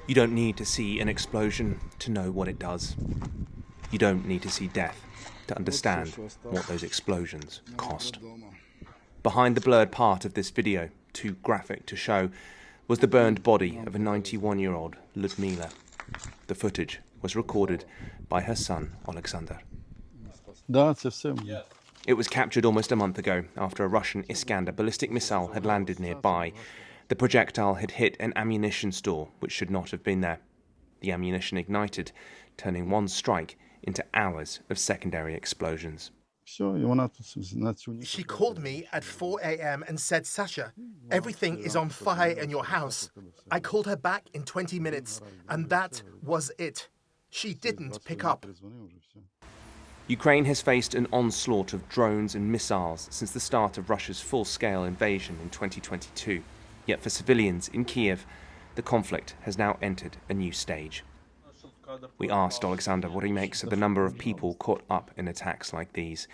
You don't need to see an explosion to know what it does. You don't need to see death to understand what those explosions cost. Behind the blurred part of this video, too graphic to show, was the burned body of a 91-year-old Ludmila. The footage was recorded by her son, Alexander. It was captured almost a month ago after a Russian Iskander ballistic missile had landed nearby. The projectile had hit an ammunition store, which should not have been there. The ammunition ignited, turning one strike into hours of secondary explosions. She called me at 4 a.m. and said, "Sasha, everything is on fire in your house." I called her back in 20 minutes, and that was it. She didn't pick up. Ukraine has faced an onslaught of drones and missiles since the start of Russia's full-scale invasion in 2022. Yet for civilians in Kiev, the conflict has now entered a new stage. We asked Alexander what he makes of the number of people caught up in attacks like these.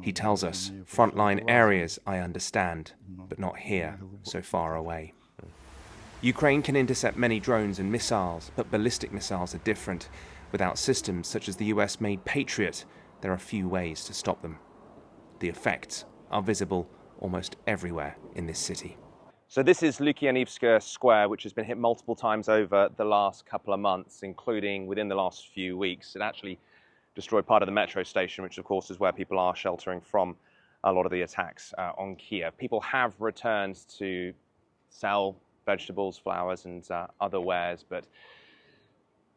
He tells us, "Frontline areas I understand, but not here, so far away." Ukraine can intercept many drones and missiles, but ballistic missiles are different. Without systems such as the US-made Patriot, there are few ways to stop them. The effects are visible almost everywhere in this city. So this is Lukyanivska Square, which has been hit multiple times over the last couple of months, including within the last few weeks. It actually destroyed part of the metro station, which of course is where people are sheltering from a lot of the attacks on Kiev. People have returned to sell vegetables, flowers and other wares, but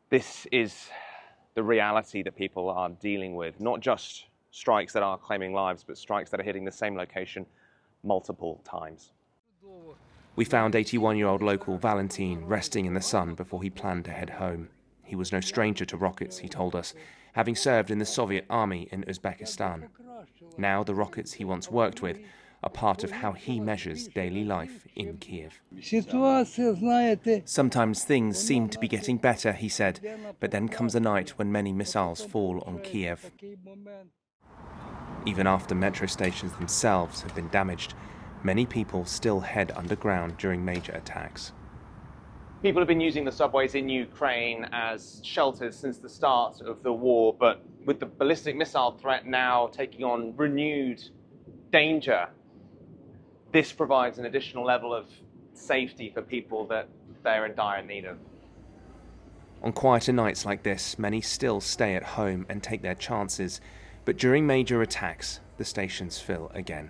this is the reality that people are dealing with. Not just strikes that are claiming lives, but strikes that are hitting the same location multiple times. We found 81-year-old local Valentin resting in the sun before he planned to head home. He was no stranger to rockets, he told us, having served in the Soviet army in Uzbekistan. Now the rockets he once worked with are part of how he measures daily life in Kiev. Sometimes things seem to be getting better, he said, but then comes a night when many missiles fall on Kiev. Even after metro stations themselves have been damaged, many people still head underground during major attacks. People have been using the subways in Ukraine as shelters since the start of the war, but with the ballistic missile threat now taking on renewed danger, this provides an additional level of safety for people that they're in dire need of. On quieter nights like this, many still stay at home and take their chances, but during major attacks, the stations fill again.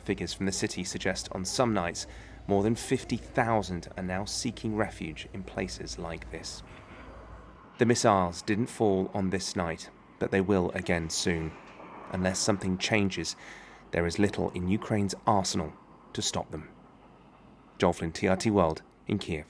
Figures from the city suggest on some nights, more than 50,000 are now seeking refuge in places like this. The missiles didn't fall on this night, but they will again soon. Unless something changes, there is little in Ukraine's arsenal to stop them. Flynn, TRT World in Kiev.